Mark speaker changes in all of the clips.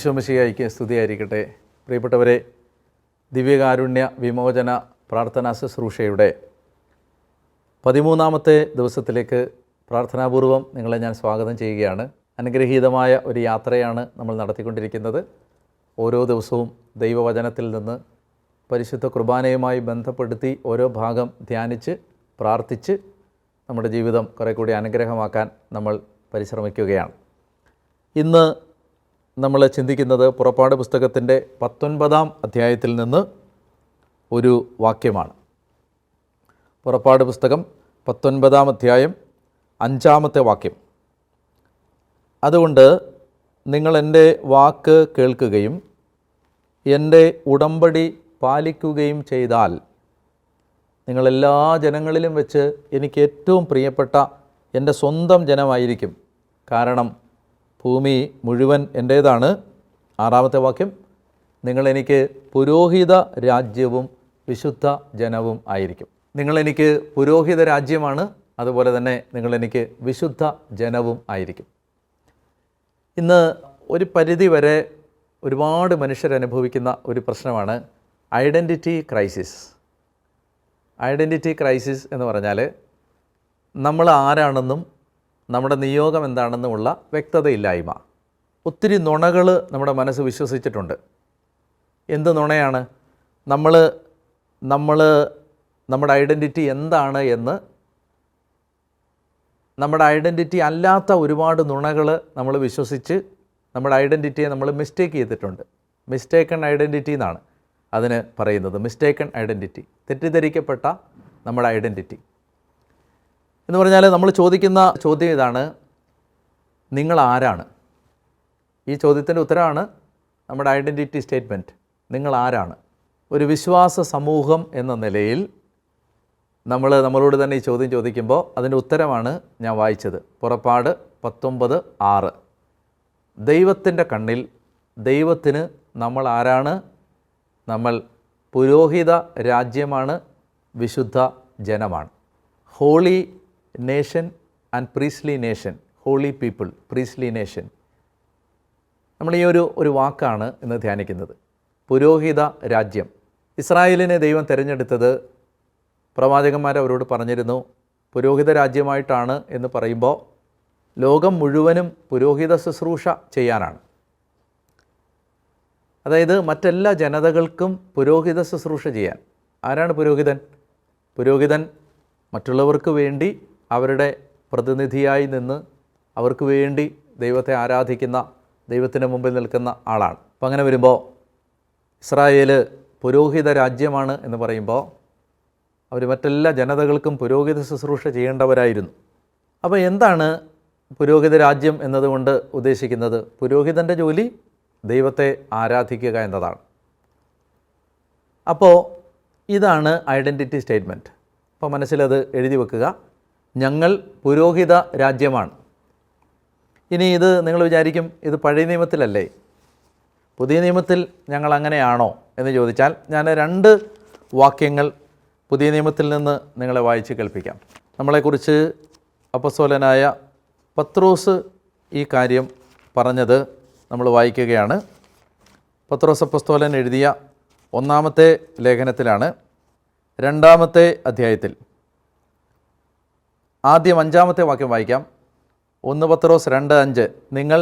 Speaker 1: ഈശോ മിശിഹായ്ക്ക് സ്തുതിയായിരിക്കട്ടെ. പ്രിയപ്പെട്ടവരെ, ദിവ്യകാരുണ്യ വിമോചന പ്രാർത്ഥനാ ശുശ്രൂഷയുടെ 13-ാമത്തെ ദിവസത്തിലേക്ക് പ്രാർത്ഥനാപൂർവം നിങ്ങളെ ഞാൻ സ്വാഗതം ചെയ്യുകയാണ്. അനുഗ്രഹീതമായ ഒരു യാത്രയാണ് നമ്മൾ നടത്തിക്കൊണ്ടിരിക്കുന്നത്. ഓരോ ദിവസവും ദൈവവചനത്തിൽ നിന്ന് പരിശുദ്ധ കുർബാനയുമായി ബന്ധപ്പെടുത്തി ഓരോ ഭാഗം ധ്യാനിച്ച് പ്രാർത്ഥിച്ച് നമ്മുടെ ജീവിതം കുറേ കൂടി അനുഗ്രഹമാക്കാൻ നമ്മൾ പരിശ്രമിക്കുകയാണ്. ഇന്ന് നമ്മൾ ചിന്തിക്കുന്നത് പുറപ്പാട് പുസ്തകത്തിൻ്റെ 19-ാം അധ്യായത്തിൽ നിന്ന് ഒരു വാക്യമാണ്. പുറപ്പാട് പുസ്തകം 19-ാം അധ്യായം 5-ാമത്തെ വാക്യം. അതുകൊണ്ട് നിങ്ങൾ എൻ്റെ വാക്ക് കേൾക്കുകയും എൻ്റെ ഉടമ്പടി പാലിക്കുകയും ചെയ്താൽ നിങ്ങളെല്ലാ ജനങ്ങളിലും വെച്ച് എനിക്ക് ഏറ്റവും പ്രിയപ്പെട്ട എൻ്റെ സ്വന്തം ജനമായിരിക്കും. കാരണം ഭൂമി മുഴുവൻ എൻ്റേതാണ്. 6-ാമത്തെ വാക്യം, നിങ്ങളെനിക്ക് പുരോഹിത രാജ്യവും വിശുദ്ധ ജനവും ആയിരിക്കും. നിങ്ങളെനിക്ക് പുരോഹിത രാജ്യമാണ്, അതുപോലെ തന്നെ നിങ്ങളെനിക്ക് വിശുദ്ധ ജനവും ആയിരിക്കും. ഇന്ന് ഒരു പരിധി വരെ ഒരുപാട് മനുഷ്യരനുഭവിക്കുന്ന ഒരു പ്രശ്നമാണ് ഐഡൻറ്റിറ്റി ക്രൈസിസ്. ഐഡൻറ്റിറ്റി ക്രൈസിസ് എന്ന് പറഞ്ഞാൽ നമ്മൾ ആരാണെന്നും നമ്മുടെ നിയോഗം എന്താണെന്നുമുള്ള വ്യക്തതയില്ലായ്മ. ഒത്തിരി നുണകൾ നമ്മുടെ മനസ്സ് വിശ്വസിച്ചിട്ടുണ്ട്. എന്ത് നുണയാണ്? നമ്മുടെ ഐഡൻറ്റിറ്റി എന്താണ് എന്ന്, നമ്മുടെ ഐഡൻറ്റിറ്റി അല്ലാത്ത ഒരുപാട് നുണകൾ നമ്മൾ വിശ്വസിച്ച് നമ്മുടെ ഐഡൻറ്റിറ്റിയെ നമ്മൾ മിസ്റ്റേക്ക് ചെയ്തിട്ടുണ്ട്. മിസ്റ്റേക്കൺ ഐഡൻറ്റിറ്റി എന്നാണ് അതിന് പറയുന്നത്. മിസ്റ്റേക്കൺ ഐഡൻറ്റിറ്റി, തെറ്റിദ്ധരിക്കപ്പെട്ട നമ്മുടെ ഐഡൻറ്റിറ്റി എന്ന് പറഞ്ഞാൽ നമ്മൾ ചോദിക്കുന്ന ചോദ്യം ഇതാണ്: നിങ്ങൾ ആരാണ്? ഈ ചോദ്യത്തിൻ്റെ ഉത്തരമാണ് നമ്മുടെ ഐഡൻറ്റിറ്റി സ്റ്റേറ്റ്മെൻറ്റ്. നിങ്ങൾ ആരാണ്? ഒരു വിശ്വാസ സമൂഹം എന്ന നിലയിൽ നമ്മളോട് തന്നെ ഈ ചോദ്യം ചോദിക്കുമ്പോൾ അതിൻ്റെ ഉത്തരമാണ് ഞാൻ വായിച്ചത്. പുറപ്പാട് 19:6. ദൈവത്തിൻ്റെ കണ്ണിൽ ദൈവത്തിന് നമ്മൾ ആരാണ്? നമ്മൾ പുരോഹിത രാജ്യമാണ്, വിശുദ്ധ ജനമാണ്. Holy nation and priestly nation. Holy people, priestly nation. നമ്മൾ ഈ ഒരു വാക്കാണ് ഇന്ന് ധ്യാനിക്കുന്നത്. പുരോഹിത രാജ്യം. ഇസ്രായേലിനെ ദൈവം തിരഞ്ഞെടുത്തത്, പ്രവാചകന്മാർ അവരോട് പറഞ്ഞിരുന്നു, പുരോഹിത രാജ്യമായിട്ടാണ് എന്ന് പറയുമ്പോൾ ലോകം മുഴുവനും പുരോഹിത ശുശ്രൂഷ ചെയ്യാനാണ്. അതായത് മറ്റെല്ലാ ജനതകൾക്കും പുരോഹിത ശുശ്രൂഷ ചെയ്യാൻ. ആരാണ് പുരോഹിതൻ? പുരോഹിതൻ മറ്റുള്ളവർക്ക് വേണ്ടി അവരുടെ പ്രതിനിധിയായി നിന്ന് അവർക്ക് വേണ്ടി ദൈവത്തെ ആരാധിക്കുന്ന, ദൈവത്തിൻ്റെ മുമ്പിൽ നിൽക്കുന്ന ആളാണ്. അപ്പം അങ്ങനെ വരുമ്പോൾ ഇസ്രായേൽ പുരോഹിത രാജ്യമാണ് എന്ന് പറയുമ്പോൾ അവർ മറ്റെല്ലാ ജനതകൾക്കും പുരോഹിത ശുശ്രൂഷ ചെയ്യേണ്ടവരായിരുന്നു. അപ്പോൾ എന്താണ് പുരോഹിത രാജ്യം എന്നതുകൊണ്ട് ഉദ്ദേശിക്കുന്നത്? പുരോഹിതൻ്റെ ജോലി ദൈവത്തെ ആരാധിക്കുക എന്നതാണ്. അപ്പോൾ ഇതാണ് ഐഡൻറ്റിറ്റി സ്റ്റേറ്റ്മെൻറ്റ്. അപ്പോൾ മനസ്സിലത് എഴുതി വെക്കുക. ഞങ്ങൾ പുരോഹിത രാജ്യമാണ്. ഇനി ഇത് നിങ്ങൾ വിചാരിക്കും, ഇത് പഴയ നിയമത്തിലല്ലേ, പുതിയ നിയമത്തിൽ ഞങ്ങൾ അങ്ങനെയാണോ എന്ന് ചോദിച്ചാൽ, ഞാൻ 2 വാക്യങ്ങൾ പുതിയ നിയമത്തിൽ നിന്ന് നിങ്ങളെ വായിച്ച് കേൾപ്പിക്കാം. നമ്മളെക്കുറിച്ച് അപ്പസ്തോലനായ പത്രോസ് ഈ കാര്യം പറഞ്ഞത് നമ്മൾ വായിക്കുകയാണ്. പത്രോസ് അപ്പസ്തോലൻ എഴുതിയ 1-ാമത്തെ ലേഖനത്തിലാണ്, 2-ാമത്തെ അധ്യായത്തിൽ ആദ്യം 5-ാമത്തെ വാക്യം വായിക്കാം. 1 പത്രോസ് 2:5. നിങ്ങൾ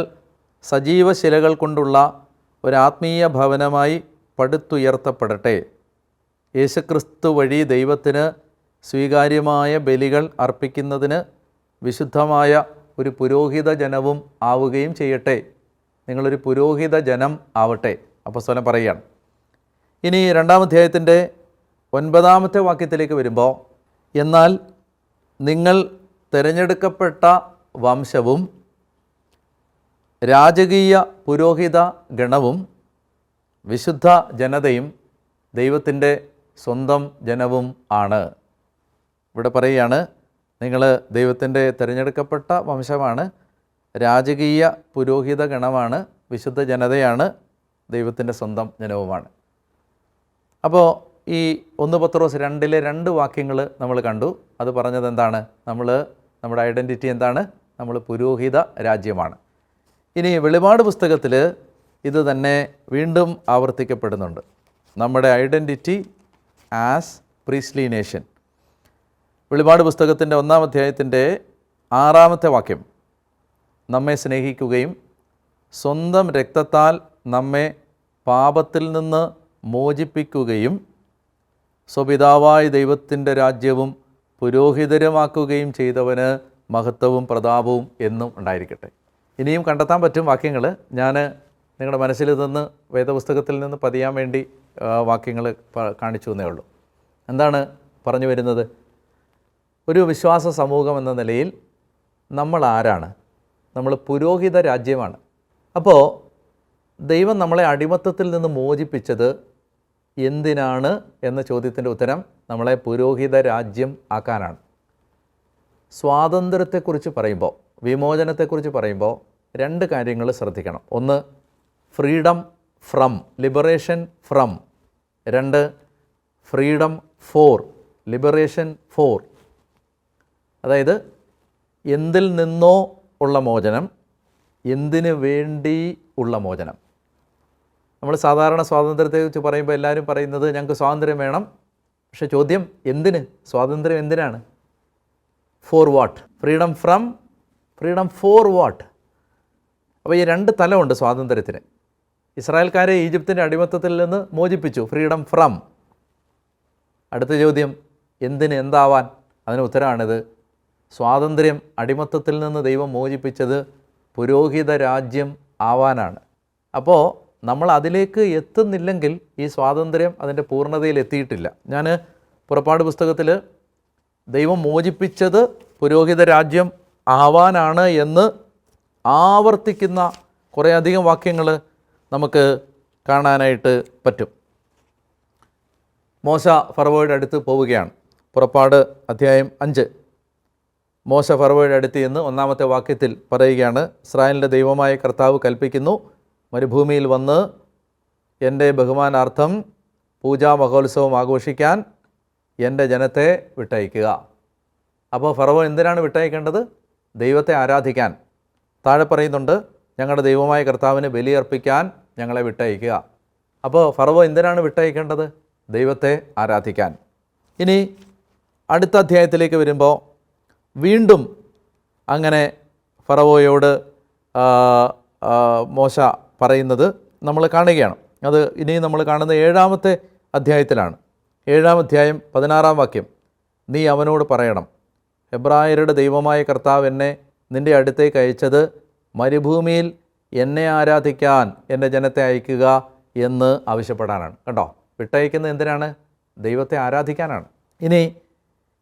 Speaker 1: സജീവ ശിലകൾ കൊണ്ടുള്ള ഒരാത്മീയ ഭവനമായി പടുത്തുയർത്തപ്പെടട്ടെ. യേശുക്രിസ്തു വഴി ദൈവത്തിന് സ്വീകാര്യമായ ബലികൾ അർപ്പിക്കുന്നതിന് വിശുദ്ധമായ ഒരു പുരോഹിത ജനവും ആവുകയും ചെയ്യട്ടെ. നിങ്ങളൊരു പുരോഹിത ജനം ആവട്ടെ, അപ്പോസ്തലൻ പറയുകയാണ്. ഇനി 2-ാം അധ്യായത്തിൻ്റെ 9-ാമത്തെ വാക്യത്തിലേക്ക് വരുമ്പോൾ, എന്നാൽ നിങ്ങൾ തിരഞ്ഞെടുക്കപ്പെട്ട വംശവും രാജകീയ പുരോഹിത ഗണവും വിശുദ്ധ ജനതയും ദൈവത്തിൻ്റെ സ്വന്തം ജനവും ആണ്. ഇവിടെ പറയുകയാണ്, നിങ്ങൾ ദൈവത്തിൻ്റെ തിരഞ്ഞെടുക്കപ്പെട്ട വംശമാണ്, രാജകീയ പുരോഹിത ഗണമാണ്, വിശുദ്ധ ജനതയാണ്, ദൈവത്തിൻ്റെ സ്വന്തം ജനവുമാണ്. അപ്പോൾ ഈ 1 പത്രോസ് 2-ലെ 2 വാക്യങ്ങൾ നമ്മൾ കണ്ടു. അത് പറഞ്ഞത് എന്താണ്? നമ്മുടെ ഐഡൻറ്റിറ്റി എന്താണ്? നമ്മൾ പുരോഹിത രാജ്യമാണ്. ഇനി വെളിപാട് പുസ്തകത്തിൽ ഇത് തന്നെ വീണ്ടും ആവർത്തിക്കപ്പെടുന്നുണ്ട്. നമ്മുടെ ഐഡൻറ്റിറ്റി ആസ് പ്രീസ്ലി നേഷൻ. വെളിപാട് പുസ്തകത്തിൻ്റെ 1-ാം അധ്യായത്തിൻ്റെ 6-ാമത്തെ വാക്യം, നമ്മെ സ്നേഹിക്കുകയും സ്വന്തം രക്തത്താൽ നമ്മെ പാപത്തിൽ നിന്ന് മോചിപ്പിക്കുകയും സ്വപിതാവായ ദൈവത്തിൻ്റെ രാജ്യവും പുരോഹിതരുമാക്കുകയും ചെയ്തവന് മഹത്വവും പ്രതാപവും എന്നും ഉണ്ടായിരിക്കട്ടെ. ഇനിയും കണ്ടെത്താൻ പറ്റും വാക്യങ്ങൾ. ഞാൻ നിങ്ങളുടെ മനസ്സിൽ നിന്ന് വേദപുസ്തകത്തിൽ നിന്ന് പതിയാൻ വേണ്ടി വാക്യങ്ങൾ കാണിച്ചു എന്നേ ഉള്ളൂ. എന്താണ് പറഞ്ഞു വരുന്നത്? ഒരു വിശ്വാസ സമൂഹം എന്ന നിലയിൽ നമ്മൾ ആരാണ്? നമ്മൾ പുരോഹിത രാജ്യമാണ്. അപ്പോൾ ദൈവം നമ്മളെ അടിമത്തത്തിൽ നിന്ന് മോചിപ്പിച്ചത് എന്തിനാണ് എന്ന ചോദ്യത്തിൻ്റെ ഉത്തരം നമ്മളെ പുരോഹിത രാജ്യം ആക്കാനാണ്. സ്വാതന്ത്ര്യത്തെക്കുറിച്ച് പറയുമ്പോൾ, വിമോചനത്തെക്കുറിച്ച് പറയുമ്പോൾ 2 കാര്യങ്ങൾ ശ്രദ്ധിക്കണം. ഒന്ന്, freedom from, liberation from. 2, freedom for, liberation for. അതായത് എന്തിൽ നിന്നോ ഉള്ള മോചനം, എന്തിനു വേണ്ടി ഉള്ള മോചനം. നമ്മൾ സാധാരണ സ്വാതന്ത്ര്യത്തെക്കുറിച്ച് പറയുമ്പോൾ എല്ലാവരും പറയുന്നത് ഞങ്ങൾക്ക് സ്വാതന്ത്ര്യം വേണം. പക്ഷേ ചോദ്യം, എന്തിന് സ്വാതന്ത്ര്യം? എന്തിനാണ്? For what? Freedom from, freedom for what? അപ്പോൾ ഈ 2 തലമുണ്ട് സ്വാതന്ത്ര്യത്തിന്. ഇസ്രായേൽക്കാരെ ഈജിപ്തിൻ്റെ അടിമത്തത്തിൽ നിന്ന് മോചിപ്പിച്ചു, ഫ്രീഡം ഫ്രം. അടുത്ത ചോദ്യം, എന്തിന്, എന്താവാൻ? അതിന് ഉത്തരമാണിത്. സ്വാതന്ത്ര്യം, അടിമത്തത്തിൽ നിന്ന് ദൈവം മോചിപ്പിച്ചത് പുരോഹിത രാജ്യം ആവാനാണ്. അപ്പോൾ നമ്മൾ അതിലേക്ക് എത്തുന്നില്ലെങ്കിൽ ഈ സ്വാതന്ത്ര്യം അതിൻ്റെ പൂർണ്ണതയിൽ എത്തിയിട്ടില്ല. ഞാൻ പുറപ്പാട് പുസ്തകത്തിൽ ദൈവം മോചിപ്പിച്ചത് പുരോഹിത രാജ്യം ആവാനാണ് എന്ന് ആവർത്തിക്കുന്ന കുറേയധികം വാക്യങ്ങൾ നമുക്ക് കാണാനായിട്ട് പറ്റും. മോശ ഫറവോയുടെ അടുത്ത് പോവുകയാണ്. പുറപ്പാട് അധ്യായം 5. മോശ ഫറവോയുടെ അടുത്ത് എന്ന് 1-ാമത്തെ വാക്യത്തിൽ പറയുകയാണ്, ഇസ്രായേലിൻ്റെ ദൈവമായ കർത്താവ് കൽപ്പിക്കുന്നു, മരുഭൂമിയിൽ വന്ന് എൻ്റെ ബഹുമാനാർത്ഥം പൂജാ മഹോത്സവം ആഘോഷിക്കാൻ എൻ്റെ ജനത്തെ വിട്ടയക്കുക. അപ്പോൾ ഫറവോ എന്തിനാണ് വിട്ടയക്കേണ്ടത്? ദൈവത്തെ ആരാധിക്കാൻ. താഴെ പറയുന്നുണ്ട്, ഞങ്ങളുടെ ദൈവമായ കർത്താവിന് ബലിയർപ്പിക്കാൻ ഞങ്ങളെ വിട്ടയക്കുക. അപ്പോൾ ഫറവോ എന്തിനാണ് വിട്ടയക്കേണ്ടത്? ദൈവത്തെ ആരാധിക്കാൻ. ഇനി അടുത്ത അധ്യായത്തിലേക്ക് വരുമ്പോൾ വീണ്ടും അങ്ങനെ ഫറവോയോട് മോശ പറയുന്നത് നമ്മൾ കാണുകയാണ്. അത് ഇനി നമ്മൾ കാണുന്ന 7-ാമത്തെ അധ്യായത്തിലാണ്. 7-ാം അധ്യായം 16-ാം വാക്യം, നീ അവനോട് പറയണം, ഹെബ്രായരുടെ ദൈവമായ കർത്താവ് എന്നെ നിൻ്റെ അടുത്തേക്ക് അയച്ചത് മരുഭൂമിയിൽ എന്നെ ആരാധിക്കാൻ എൻ്റെ ജനത്തെ അയക്കുക എന്ന് ആവശ്യപ്പെടാനാണ്. കണ്ടോ, വിട്ടയക്കുന്നത് എന്തിനാണ്? ദൈവത്തെ ആരാധിക്കാനാണ്. ഇനി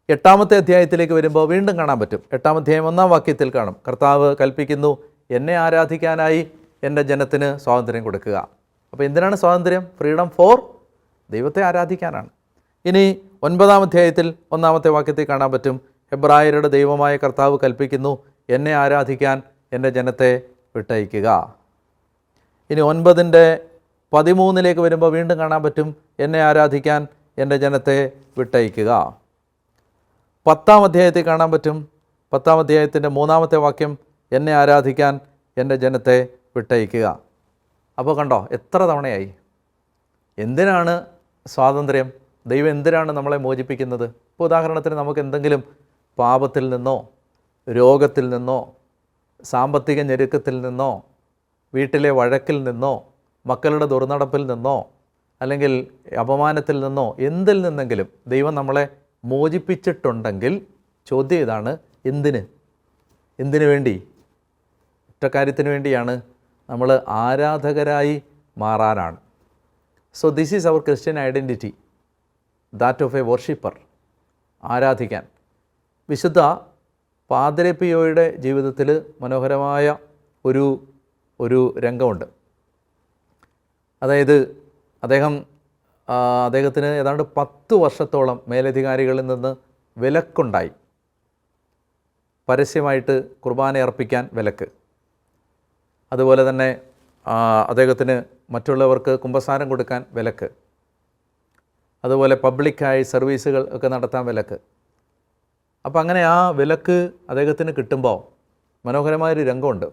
Speaker 1: 8-ാമത്തെ അധ്യായത്തിലേക്ക് വരുമ്പോൾ വീണ്ടും കാണാൻ പറ്റും. 8-ാം അധ്യായം 1-ാം വാക്യത്തിൽ കാണും, കർത്താവ് കൽപ്പിക്കുന്നു, എന്നെ ആരാധിക്കാനായി എൻ്റെ ജനത്തിന് സ്വാതന്ത്ര്യം കൊടുക്കുക. അപ്പോൾ എന്തിനാണ് സ്വാതന്ത്ര്യം? ഫ്രീഡം ഫോർ, ദൈവത്തെ ആരാധിക്കാനാണ്. ഇനി 9-ാം അധ്യായത്തിൽ 1-ാമത്തെ വാക്യത്തിൽ കാണാൻ പറ്റും, ഹെബ്രായരുടെ ദൈവമായ കർത്താവ് കൽപ്പിക്കുന്നു, എന്നെ ആരാധിക്കാൻ എൻ്റെ ജനത്തെ വിട്ടയക്കുക. ഇനി 9:13 വരുമ്പോൾ വീണ്ടും കാണാൻ പറ്റും, എന്നെ ആരാധിക്കാൻ എൻ്റെ ജനത്തെ വിട്ടയക്കുക. 10-ാം അധ്യായത്തിൽ കാണാൻ പറ്റും, 10-ാം അധ്യായത്തിൻ്റെ 3-ാമത്തെ വാക്യം, എന്നെ ആരാധിക്കാൻ എൻ്റെ ജനത്തെ വിട്ടയക്കുക. അപ്പോൾ കണ്ടോ, എത്ര തവണയായി? എന്തിനാണ് സ്വാതന്ത്ര്യം? ദൈവം എന്തിനാണ് നമ്മളെ മോചിപ്പിക്കുന്നത്? ഇപ്പോൾ ഉദാഹരണത്തിന് നമുക്ക് എന്തെങ്കിലും പാപത്തിൽ നിന്നോ രോഗത്തിൽ നിന്നോ സാമ്പത്തിക ഞെരുക്കത്തിൽ നിന്നോ വീട്ടിലെ വഴക്കിൽ നിന്നോ മക്കളുടെ ദുർനടപ്പിൽ നിന്നോ അല്ലെങ്കിൽ അപമാനത്തിൽ നിന്നോ എന്തിൽ നിന്നെങ്കിലും ദൈവം നമ്മളെ മോചിപ്പിച്ചിട്ടുണ്ടെങ്കിൽ ചോദ്യം ഇതാണ്, എന്തിനു വേണ്ടി? ഒറ്റ കാര്യത്തിന് വേണ്ടിയാണ്, നമ്മൾ ആരാധകരായി മാറാനാണ്. So this is our Christian identity, that of a worshipper, ആരാധിക്കാൻ. വിശുദ്ധ പാദ്രെ പിയോയുടെ ജീവിതത്തിൽ മനോഹരമായ ഒരു രംഗമുണ്ട്. അതായത് അദ്ദേഹത്തിന് ഏതാണ്ട് 10 വർഷത്തോളം മേലധികാരികളിൽ നിന്ന് വിലക്കുണ്ടായി. പരസ്യമായിട്ട് കുർബാന അർപ്പിക്കാൻ വിലക്ക്. അതുപോലെ തന്നെ അദ്ദേഹത്തിന് മറ്റുള്ളവർക്ക് കുമ്പസാരം കൊടുക്കാൻ വിലക്ക്. അതുപോലെ പബ്ലിക്കായി സർവീസുകൾ ഒക്കെ നടത്താൻ വിലക്ക്. അപ്പോൾ അങ്ങനെ ആ വിലക്ക് അദ്ദേഹത്തിന് കിട്ടുമ്പോൾ മനോഹരമായൊരു രംഗമുണ്ട്.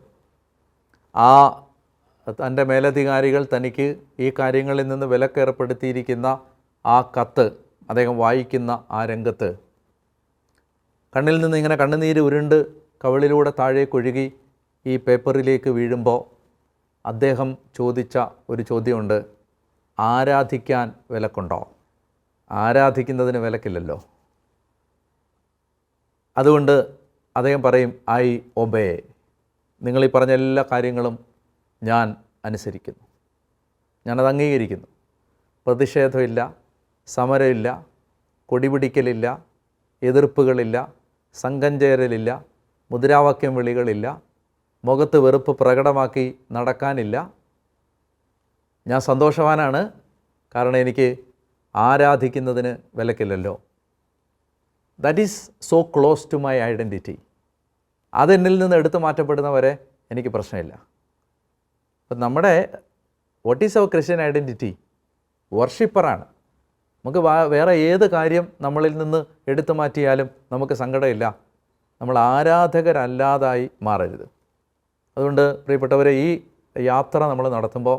Speaker 1: ആ തൻ്റെ മേലധികാരികൾ തനിക്ക് ഈ കാര്യങ്ങളിൽ നിന്ന് വിലക്കേർപ്പെടുത്തിയിരിക്കുന്ന ആ കത്ത് അദ്ദേഹം വായിക്കുന്ന ആ രംഗത്ത് കണ്ണിൽ നിന്ന് ഇങ്ങനെ കണ്ണുനീര് ഉരുണ്ട് കവിളിലൂടെ താഴേക്കൊഴുകി ഈ പേപ്പറിലേക്ക് വീഴുമ്പോൾ അദ്ദേഹം ചോദിച്ച ഒരു ചോദ്യമുണ്ട്, ആരാധിക്കാൻ വിലക്കുണ്ടോ? ആരാധിക്കുന്നതിന് വിലക്കില്ലല്ലോ. അതുകൊണ്ട് അദ്ദേഹം പറയും, ഐ ഒബേ, നിങ്ങളീ പറഞ്ഞ എല്ലാ കാര്യങ്ങളും ഞാൻ അനുസരിക്കുന്നു, ഞാനത് അംഗീകരിക്കുന്നു. പ്രതിഷേധമില്ല, സമരമില്ല, കൊടിപിടിക്കലില്ല, എതിർപ്പുകളില്ല, സംഘം ചേരലില്ല, മുദ്രാവാക്യം വിളികളില്ല, മുഖത്ത് വെറുപ്പ് പ്രകടമാക്കി നടക്കാനില്ല. ഞാൻ സന്തോഷവാനാണ്, കാരണം എനിക്ക് ആരാധിക്കുന്നതിന് വിലക്കില്ലല്ലോ. That is so close to my identity. അതെന്നിൽ നിന്ന് എടുത്തു മാറ്റപ്പെടുന്നവരെ എനിക്ക് പ്രശ്നമില്ല. അപ്പം നമ്മുടെ what is our Christian identity? വർഷിപ്പറാണ്. നമുക്ക് വേറെ ഏത് കാര്യം നമ്മളിൽ നിന്ന് എടുത്തു മാറ്റിയാലും നമുക്ക് സങ്കടമില്ല. നമ്മൾ ആരാധകരല്ലാതായി മാറരുത്. അതുകൊണ്ട് പ്രിയപ്പെട്ടവരെ, ഈ യാത്ര നമ്മൾ നടത്തുമ്പോൾ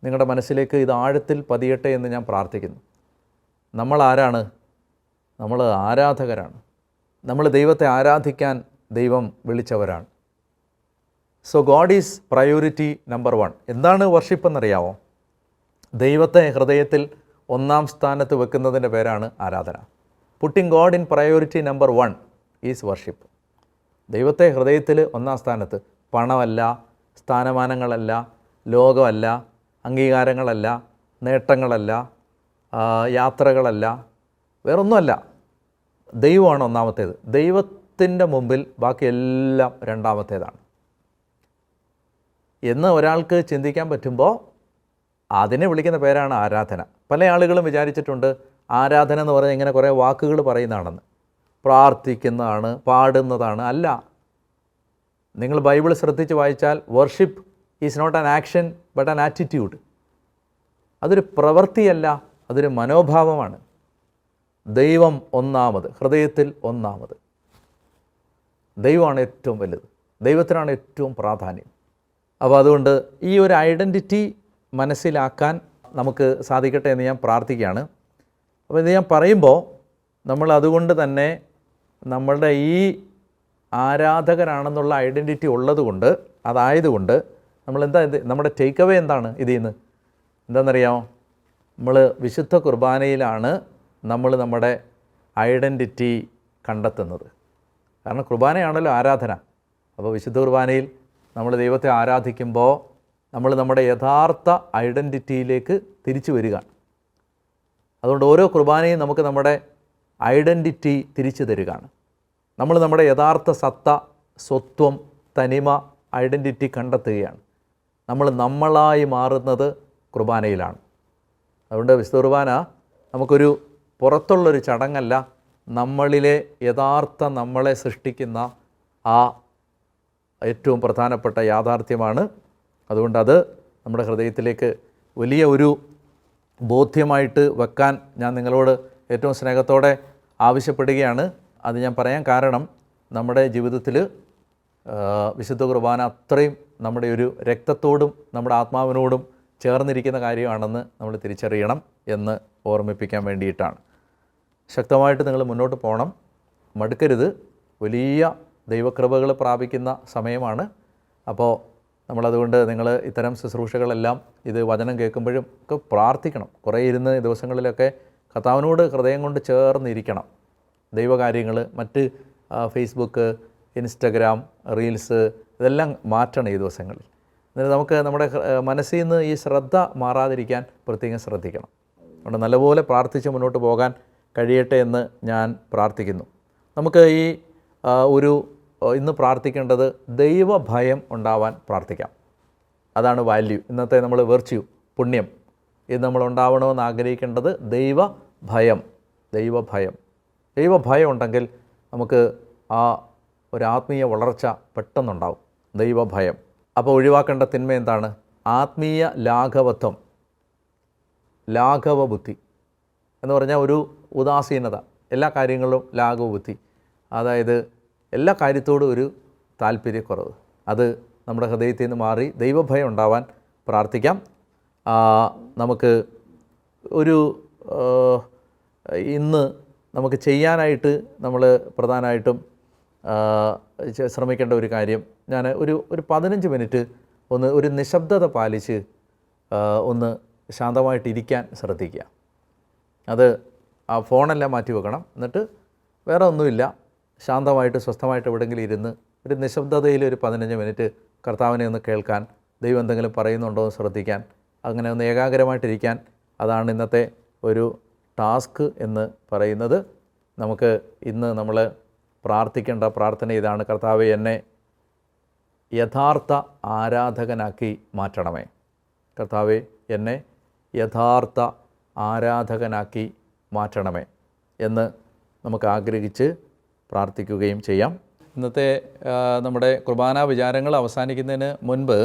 Speaker 1: നിങ്ങളുടെ മനസ്സിലേക്ക് ഇത് ആഴത്തിൽ പതിയട്ടെ എന്ന് ഞാൻ പ്രാർത്ഥിക്കുന്നു. നമ്മൾ ആരാണ്? നമ്മൾ ആരാധകരാണ്. നമ്മൾ ദൈവത്തെ ആരാധിക്കാൻ ദൈവം വിളിച്ചവരാണ്. So God is priority number 1. എന്താണ് വർഷിപ്പ് എന്നറിയാമോ? ദൈവത്തെ ഹൃദയത്തിൽ ഒന്നാം സ്ഥാനത്ത് വെക്കുന്നതിൻ്റെ പേരാണ് ആരാധന. Putting God in priority number 1 is worship. ദൈവത്തെ ഹൃദയത്തിൽ ഒന്നാം സ്ഥാനത്ത്. പണമല്ല, സ്ഥാനമാനങ്ങളല്ല, ലോകമല്ല, അംഗീകാരങ്ങളല്ല, നേട്ടങ്ങളല്ല, യാത്രകളല്ല, വേറൊന്നുമല്ല. ദൈവമാണ് ഒന്നാമത്തേത്. ദൈവത്തിൻ്റെ മുമ്പിൽ ബാക്കിയെല്ലാം രണ്ടാമത്തേതാണ് എന്ന് ഒരാൾക്ക് ചിന്തിക്കാൻ പറ്റുമ്പോൾ അതിനെ വിളിക്കുന്ന പേരാണ് ആരാധന. പല ആളുകളും വിചാരിച്ചിട്ടുണ്ട് ആരാധന എന്ന് പറഞ്ഞാൽ ഇങ്ങനെ കുറേ വാക്കുകൾ പറയുന്നതാണെന്ന്. പ്രാർത്ഥിക്കുന്നതാണ്, പാടുന്നതാണ്. അല്ല, നിങ്ങൾ ബൈബിൾ ശ്രദ്ധിച്ച് വായിച്ചാൽ worship is not an action but an attitude. അതൊരു പ്രവൃത്തിയല്ല, അതൊരു മനോഭാവമാണ്. ദൈവം ഒന്നാമത്, ഹൃദയത്തിൽ ഒന്നാമത്. ദൈവമാണ് ഏറ്റവും വലുത്, ദൈവത്തിനാണ് ഏറ്റവും പ്രാധാന്യം. അപ്പോൾ അതുകൊണ്ട് ഈ ഒരു ഐഡൻറ്റിറ്റി മനസ്സിലാക്കാൻ നമുക്ക് സാധിക്കട്ടെ എന്ന് ഞാൻ പ്രാർത്ഥിക്കുകയാണ്. അപ്പോൾ ഇത് ഞാൻ പറയുമ്പോൾ നമ്മൾ അതുകൊണ്ട് തന്നെ നമ്മളുടെ ഈ ആരാധകരാണെന്നുള്ള ഐഡൻറ്റിറ്റി ഉള്ളതുകൊണ്ട്, അതായതുകൊണ്ട് നമ്മുടെ ടേക്ക് അവേ എന്താണ് ഇതിൽ നിന്ന്? എന്താണെന്നറിയാമോ? നമ്മൾ വിശുദ്ധ കുർബാനയിലാണ് നമ്മൾ നമ്മുടെ ഐഡൻറ്റിറ്റി കണ്ടെത്തുന്നത്. കാരണം കുർബാനയാണല്ലോ ആരാധന. അപ്പോൾ വിശുദ്ധ കുർബാനയിൽ നമ്മൾ ദൈവത്തെ ആരാധിക്കുമ്പോൾ നമ്മൾ നമ്മുടെ യഥാർത്ഥ ഐഡൻറ്റിറ്റിയിലേക്ക് തിരിച്ചു വരികയാണ്. അതുകൊണ്ട് ഓരോ കുർബാനയും നമുക്ക് നമ്മുടെ ഐഡൻറ്റിറ്റി തിരിച്ചു തരികയാണ്. നമ്മൾ നമ്മുടെ യഥാർത്ഥ സത്ത, സ്വത്വം, തനിമ, ഐഡൻറ്റിറ്റി കണ്ടെത്തുകയാണ്. നമ്മളായി മാറുന്നത് കുർബാനയിലാണ്. അതുകൊണ്ട് വിശുദ്ധ കുർബാന നമുക്കൊരു പുറത്തുള്ളൊരു ചടങ്ങല്ല, നമ്മളിലെ യഥാർത്ഥ നമ്മളെ സൃഷ്ടിക്കുന്ന ആ ഏറ്റവും പ്രധാനപ്പെട്ട യാഥാർത്ഥ്യമാണ്. അതുകൊണ്ട് അത് നമ്മുടെ ഹൃദയത്തിലേക്ക് വലിയ ഒരു ബോധ്യമായിട്ട് വെക്കാൻ ഞാൻ നിങ്ങളോട് ഏറ്റവും സ്നേഹത്തോടെ ആവശ്യപ്പെടുകയാണ്. അത് ഞാൻ പറയാൻ കാരണം നമ്മുടെ ജീവിതത്തിൽ വിശുദ്ധ കുർബാന അത്രയും നമ്മുടെ ഒരു രക്തത്തോടും നമ്മുടെ ആത്മാവിനോടും ചേർന്നിരിക്കുന്ന കാര്യമാണെന്ന് നമ്മൾ തിരിച്ചറിയണം എന്ന് ഓർമ്മിപ്പിക്കാൻ വേണ്ടിയിട്ടാണ്. ശക്തമായിട്ട് നിങ്ങൾ മുന്നോട്ട് പോകണം, മടുക്കരുത്. വലിയ ദൈവകൃപകൾ പ്രാപിക്കുന്ന സമയമാണ്. അപ്പോൾ നമ്മളതുകൊണ്ട് നിങ്ങൾ ഇത്തരം ശുശ്രൂഷകളെല്ലാം ഇത് വചനം കേൾക്കുമ്പോഴും ഒക്കെ പ്രാർത്ഥിക്കണം. കുറേ ഇരുന്ന് ദിവസങ്ങളിലൊക്കെ കർത്താവിനോട് ഹൃദയം കൊണ്ട് ചേർന്നിരിക്കണം. ദൈവകാര്യങ്ങൾ, മറ്റ് ഫേസ്ബുക്ക്, ഇൻസ്റ്റഗ്രാം, റീൽസ് ഇതെല്ലാം മാറ്റണം ഈ ദിവസങ്ങളിൽ. എന്നിട്ട് നമുക്ക് നമ്മുടെ മനസ്സിൽ നിന്ന് ഈ ശ്രദ്ധ മാറാതിരിക്കാൻ പ്രത്യേകം ശ്രദ്ധിക്കണം. അതുകൊണ്ട് നല്ലപോലെ പ്രാർത്ഥിച്ച് മുന്നോട്ട് പോകാൻ കഴിയട്ടെ എന്ന് ഞാൻ പ്രാർത്ഥിക്കുന്നു. നമുക്ക് ഈ ഇന്ന് പ്രാർത്ഥിക്കേണ്ടത് ദൈവഭയം ഉണ്ടാവാൻ പ്രാർത്ഥിക്കാം. അതാണ് വാല്യൂ. ഇന്നത്തെ നമ്മൾ വെർച്യൂ, പുണ്യം. ഇത് നമ്മൾ ഉണ്ടാവണമെന്ന് ആഗ്രഹിക്കേണ്ടത് ദൈവഭയം. ദൈവഭയം ഉണ്ടെങ്കിൽ നമുക്ക് ആ ഒരു ആത്മീയ വളർച്ച പെട്ടെന്നുണ്ടാവും. ദൈവഭയം. അപ്പോൾ ഒഴിവാക്കേണ്ട തിന്മ എന്താണ്? ആത്മീയ ലാഘവത്വം, ലാഘവബുദ്ധി എന്ന് പറഞ്ഞാൽ ഒരു ഉദാസീനത, എല്ലാ കാര്യങ്ങളിലും ലാഘവബുദ്ധി, അതായത് എല്ലാ കാര്യത്തോടും ഒരു താല്പര്യക്കുറവ്. അത് നമ്മുടെ ഹൃദയത്തിൽ നിന്ന് മാറി ദൈവഭയം ഉണ്ടാവാൻ പ്രാർത്ഥിക്കാം. നമുക്ക് ഒരു ഇന്ന് നമുക്ക് ചെയ്യാനായിട്ട് നമ്മൾ പ്രധാനമായിട്ടും ശ്രമിക്കേണ്ട ഒരു കാര്യം, ഞാൻ ഒരു 15 മിനിറ്റ് ഒരു നിശബ്ദത പാലിച്ച് ഒന്ന് ശാന്തമായിട്ടിരിക്കാൻ ശ്രദ്ധിക്കുക. അത് ആ ഫോണെല്ലാം മാറ്റി വെക്കണം. എന്നിട്ട് വേറെ ഒന്നുമില്ല, ശാന്തമായിട്ട് സ്വസ്ഥമായിട്ട് എവിടെയെങ്കിലും ഇരുന്ന് ഒരു നിശബ്ദതയിൽ ഒരു 15 മിനിറ്റ് കർത്താവിനെ ഒന്ന് കേൾക്കാൻ, ദൈവം എന്തെങ്കിലും പറയുന്നുണ്ടോ എന്ന് ശ്രദ്ധിക്കാൻ, അങ്ങനെ ഒന്ന് ഏകാഗ്രമായിട്ടിരിക്കാൻ. അതാണ് ഇന്നത്തെ ഒരു ടാസ്ക് എന്ന് പറയുന്നത്. നമുക്ക് ഇന്ന് നമ്മൾ പ്രാർത്ഥിക്കേണ്ട പ്രാർത്ഥന ഇതാണ്: കർത്താവേ, എന്നെ യഥാർത്ഥ ആരാധകനാക്കി മാറ്റണമേ. കർത്താവേ, എന്നെ യഥാർത്ഥ ആരാധകനാക്കി മാറ്റണമേ എന്ന് നമുക്ക് ആഗ്രഹിച്ച് പ്രാർത്ഥിക്കുകയും ചെയ്യാം. ഇന്നത്തെ നമ്മുടെ കുർബാന വിചാരങ്ങൾ അവസാനിക്കുന്നതിന് മുൻപ്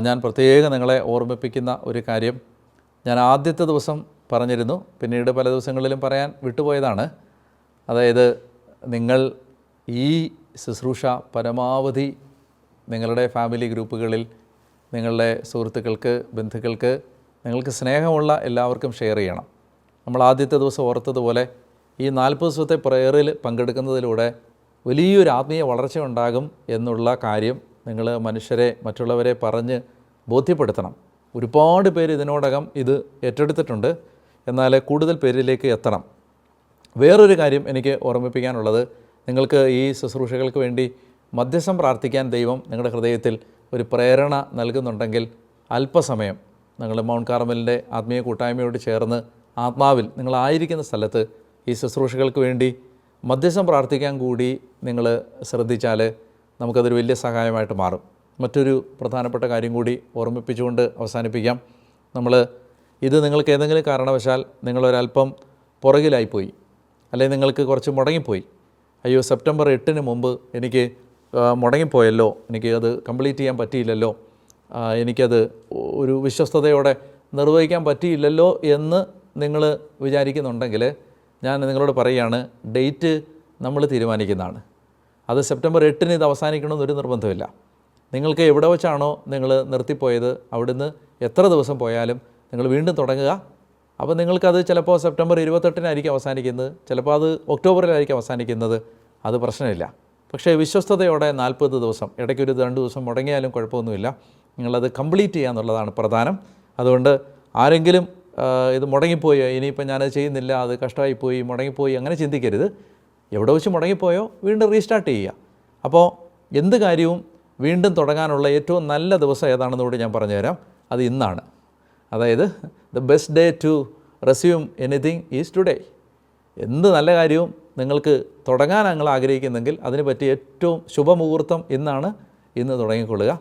Speaker 1: ഞാൻ പ്രത്യേകം നിങ്ങളെ ഓർമ്മിപ്പിക്കുന്ന ഒരു കാര്യം ഞാൻ ആദ്യത്തെ ദിവസം പറഞ്ഞിരുന്നു, പിന്നീട് പല ദിവസങ്ങളിലും പറയാൻ വിട്ടുപോയതാണ്. അതായത്, നിങ്ങൾ ഈ ശുശ്രൂഷ പരമാവധി നിങ്ങളുടെ ഫാമിലി ഗ്രൂപ്പുകളിൽ, നിങ്ങളുടെ സുഹൃത്തുക്കൾക്ക്, ബന്ധുക്കൾക്ക്, നിങ്ങൾക്ക് സ്നേഹമുള്ള എല്ലാവർക്കും ഷെയർ ചെയ്യണം. നമ്മൾ ആദ്യത്തെ ദിവസം ഓർത്തതുപോലെ ഈ 40 ദിവസത്തെ പ്രയറിൽ പങ്കെടുക്കുന്നതിലൂടെ വലിയൊരു ആത്മീയ വളർച്ച ഉണ്ടാകും എന്നുള്ള കാര്യം നിങ്ങൾ മറ്റുള്ളവരെ പറഞ്ഞ് ബോധ്യപ്പെടുത്തണം. ഒരുപാട് പേര് ഇതിനോടകം ഇത് ഏറ്റെടുത്തിട്ടുണ്ട്, എന്നാൽ കൂടുതൽ പേരിലേക്ക് എത്തണം. വേറൊരു കാര്യം എനിക്ക് ഓർമ്മിപ്പിക്കാനുള്ളത്, നിങ്ങൾക്ക് ഈ ശുശ്രൂഷകൾക്ക് വേണ്ടി മധ്യസ്ഥം പ്രാർത്ഥിക്കാൻ ദൈവം നിങ്ങളുടെ ഹൃദയത്തിൽ ഒരു പ്രേരണ നൽകുന്നുണ്ടെങ്കിൽ അല്പസമയം നിങ്ങൾ മൗണ്ട് കാർമലിൻ്റെ ആത്മീയ കൂട്ടായ്മയോട് ചേർന്ന് ആത്മാവിൽ നിങ്ങളായിരിക്കുന്ന സ്ഥലത്ത് ഈ ശുശ്രൂഷകൾക്ക് വേണ്ടി മധ്യസ്ഥം പ്രാർത്ഥിക്കാൻ കൂടി നിങ്ങൾ ശ്രദ്ധിച്ചാൽ നമുക്കതൊരു വലിയ സഹായമായിട്ട് മാറും. മറ്റൊരു പ്രധാനപ്പെട്ട കാര്യം കൂടി ഓർമ്മിപ്പിച്ചുകൊണ്ട് അവസാനിപ്പിക്കാം. ഇത് നിങ്ങൾക്ക് ഏതെങ്കിലും കാരണവശാൽ നിങ്ങളൊരല്പം പുറകിലായിപ്പോയി, അല്ലെങ്കിൽ നിങ്ങൾക്ക് കുറച്ച് മുടങ്ങിപ്പോയി, അയ്യോ സെപ്റ്റംബർ 8 മുമ്പ് എനിക്ക് മുടങ്ങിപ്പോയല്ലോ, എനിക്ക് അത് കംപ്ലീറ്റ് ചെയ്യാൻ പറ്റിയില്ലല്ലോ, എനിക്കത് ഒരു വിശ്വസ്തയോടെ നിർവഹിക്കാൻ പറ്റിയില്ലല്ലോ എന്ന് നിങ്ങൾ വിചാരിക്കുന്നുണ്ടെങ്കിൽ ഞാൻ നിങ്ങളോട് പറയുകയാണ്, ഡേറ്റ് നമ്മൾ തീരുമാനിക്കുന്നതാണ്. അത് സെപ്റ്റംബർ 8 ഇത് അവസാനിക്കണമെന്നൊരു നിർബന്ധമില്ല. നിങ്ങൾക്ക് എവിടെ വെച്ചാണോ നിങ്ങൾ നിർത്തിപ്പോയത് അവിടുന്ന് എത്ര ദിവസം പോയാലും നിങ്ങൾ വീണ്ടും തുടങ്ങുക. അപ്പോൾ നിങ്ങൾക്കത് ചിലപ്പോൾ സെപ്റ്റംബർ 28 അവസാനിക്കുന്നത്, ചിലപ്പോൾ അത് ഒക്ടോബറിലായിരിക്കും അവസാനിക്കുന്നത്, അത് പ്രശ്നമില്ല. പക്ഷേ വിശ്വസ്തയോടെ 40 ദിവസം, ഇടയ്ക്കൊരു 2 ദിവസം മുടങ്ങിയാലും കുഴപ്പമൊന്നുമില്ല, നിങ്ങളത് കംപ്ലീറ്റ് ചെയ്യുക എന്നുള്ളതാണ് പ്രധാനം. അതുകൊണ്ട് ആരെങ്കിലും ഇത് മുടങ്ങിപ്പോയോ, ഇനിയിപ്പോൾ ഞാനത് ചെയ്യുന്നില്ല, അത് കഷ്ടമായിപ്പോയി, മുടങ്ങിപ്പോയി, അങ്ങനെ ചിന്തിക്കരുത്. എവിടെ വെച്ച് മുടങ്ങിപ്പോയോ വീണ്ടും റീസ്റ്റാർട്ട് ചെയ്യുക. അപ്പോൾ എന്ത് കാര്യവും വീണ്ടും തുടങ്ങാനുള്ള ഏറ്റവും നല്ല ദിവസം ഏതാണെന്ന് കൂടി ഞാൻ പറഞ്ഞുതരാം. അത് ഇന്നാണ്. അതായത് the best day to resume anything is today. എന്ത് നല്ല കാര്യവും നിങ്ങൾക്ക് തുടങ്ങാൻ നിങ്ങൾ ആഗ്രഹിക്കുന്നെങ്കിൽ അതിന് പറ്റിയ ഏറ്റവും ശുഭമുഹൂർത്തം ഇന്നാണ്. ഇന്ന് തുടങ്ങിക്കൊള്ളുക.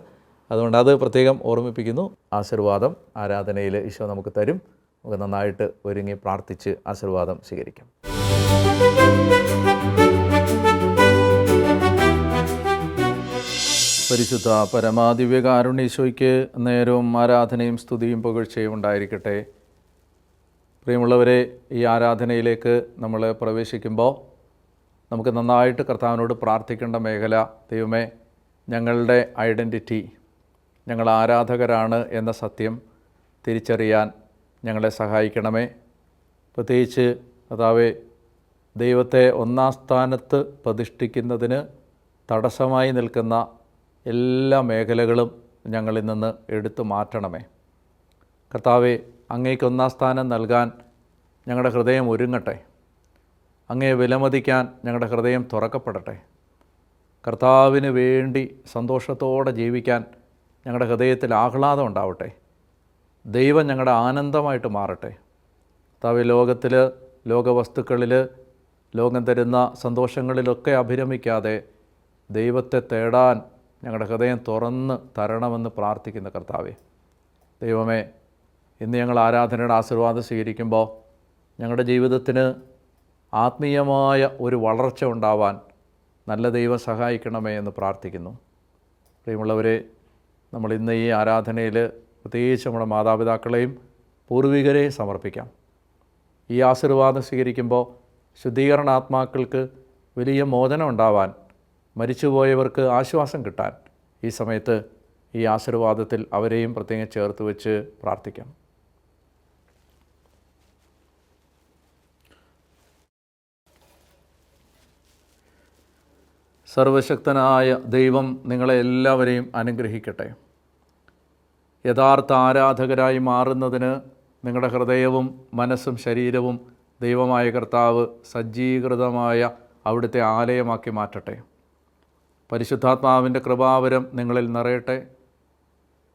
Speaker 1: അതുകൊണ്ട് അത് പ്രത്യേകം ഓർമ്മിപ്പിക്കുന്നു. ആശീർവാദം ആരാധനയിൽ ഈശോ നമുക്ക് തരും. നമുക്ക് നന്നായിട്ട് ഒരുങ്ങി പ്രാർത്ഥിച്ച് ആശീർവാദം സ്വീകരിക്കാം. പരിശുദ്ധ പരമാദിവ്യകാരുണ്യ നേരവും ആരാധനയും സ്തുതിയും പുകഴ്ചയും ഉണ്ടായിരിക്കട്ടെ. പ്രിയമുള്ളവരെ, ഈ ആരാധനയിലേക്ക് നമ്മൾ പ്രവേശിക്കുമ്പോൾ നമുക്ക് നന്നായിട്ട് കർത്താവിനോട് പ്രാർത്ഥിക്കേണ്ട മേഖല, ദൈവമേ, ഞങ്ങളുടെ ഐഡൻറ്റിറ്റി, ഞങ്ങൾ ആരാധകരാണ് എന്ന സത്യം തിരിച്ചറിയാൻ ഞങ്ങളെ സഹായിക്കണമേ. പ്രത്യേകിച്ച് കർത്താവേ, ദൈവത്തെ ഒന്നാം സ്ഥാനത്ത് പ്രതിഷ്ഠിക്കുന്നതിന് തടസ്സമായി നിൽക്കുന്ന എല്ലാ മേഖലകളും ഞങ്ങളിൽ നിന്ന് എടുത്തു മാറ്റണമേ. കർത്താവേ, അങ്ങേക്ക് ഒന്നാം സ്ഥാനം നൽകാൻ ഞങ്ങളുടെ ഹൃദയം ഒരുങ്ങട്ടെ. അങ്ങയെ വിലമതിക്കാൻ ഞങ്ങളുടെ ഹൃദയം തുറക്കപ്പെടട്ടെ. കർത്താവിന് വേണ്ടി സന്തോഷത്തോടെ ജീവിക്കാൻ ഞങ്ങളുടെ ഹൃദയത്തിൽ ആഹ്ലാദം ഉണ്ടാവട്ടെ. ദൈവം ഞങ്ങളുടെ ആനന്ദമായിട്ട് മാറട്ടെ. കർത്താവേ, ലോകത്തിൽ, ലോകവസ്തുക്കളിൽ, ലോകം തരുന്ന സന്തോഷങ്ങളിലൊക്കെ അഭിരമിക്കാതെ ദൈവത്തെ തേടാൻ ഞങ്ങളുടെ ഹൃദയം തുറന്ന് തരണമെന്ന് പ്രാർത്ഥിക്കുന്ന കർത്താവേ, ദൈവമേ, ഇന്ന് ഞങ്ങൾ ആരാധനയുടെ ആശീർവാദം സ്വീകരിക്കുമ്പോൾ ഞങ്ങളുടെ ജീവിതത്തിന് ആത്മീയമായ ഒരു വളർച്ച ഉണ്ടാവാൻ നല്ല ദൈവം സഹായിക്കണമേ എന്ന് പ്രാർത്ഥിക്കുന്നു. പ്രിയമുള്ളവരെ, നമ്മൾ ഇന്ന് ഈ ആരാധനയിൽ പ്രത്യേകിച്ച് നമ്മുടെ മാതാപിതാക്കളെയും പൂർവികരെയും സമർപ്പിക്കാം. ഈ ആശീർവാദം സ്വീകരിക്കുമ്പോൾ ശുദ്ധീകരണാത്മാക്കൾക്ക് വലിയ മോചനം ഉണ്ടാവാൻ, മരിച്ചുപോയവർക്ക് ആശ്വാസം കിട്ടാൻ ഈ സമയത്ത് ഈ ആശീർവാദത്തിൽ അവരെയും പ്രത്യേകം ചേർത്ത് വെച്ച് പ്രാർത്ഥിക്കാം. സർവശക്തനായ ദൈവം നിങ്ങളെ എല്ലാവരെയും അനുഗ്രഹിക്കട്ടെ. യഥാർത്ഥ ആരാധകരായി മാറുന്നതിന് നിങ്ങളുടെ ഹൃദയവും മനസ്സും ശരീരവും ദൈവമായ കർത്താവ് സജ്ജീകൃതമായ അവിടുത്തെ ആലയമാക്കി മാറ്റട്ടെ. പരിശുദ്ധാത്മാവിൻ്റെ കൃപാവരം നിങ്ങളിൽ നിറയട്ടെ.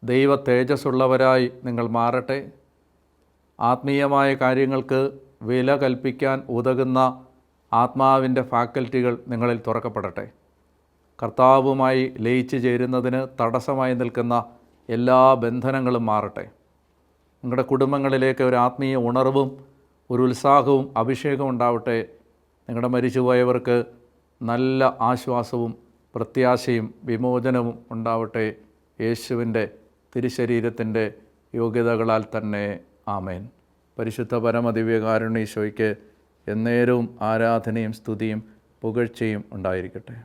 Speaker 1: ദൈവ തേജസ്സുള്ളവരായി നിങ്ങൾ മാറട്ടെ. ആത്മീയമായ കാര്യങ്ങൾക്ക് വില കൽപ്പിക്കാൻ ഉതകുന്ന ആത്മാവിൻ്റെ ഫാക്കൽറ്റികൾ നിങ്ങളിൽ തുറക്കപ്പെടട്ടെ. കർത്താവുമായി ലയിച്ചു ചേരുന്നതിന് തടസ്സമായി നിൽക്കുന്ന എല്ലാ ബന്ധനങ്ങളും മാറട്ടെ. നിങ്ങളുടെ കുടുംബങ്ങളിലേക്ക് ഒരു ആത്മീയ ഉണർവും ഒരു ഉത്സാഹവും അഭിഷേകവും ഉണ്ടാവട്ടെ. നിങ്ങളുടെ മരിച്ചുപോയവർക്ക് നല്ല ആശ്വാസവും പ്രത്യാശയും വിമോചനവും ഉണ്ടാവട്ടെ. യേശുവിൻ്റെ തിരുശരീരത്തിൻ്റെ യോഗ്യതകളാൽ തന്നെ. ആമേൻ. പരിശുദ്ധ പരമദിവ്യകാരുണ്യീശോയ്ക്ക് എന്നേരവും ആരാധനയും സ്തുതിയും പുകഴ്ചയും ഉണ്ടായിരിക്കട്ടെ.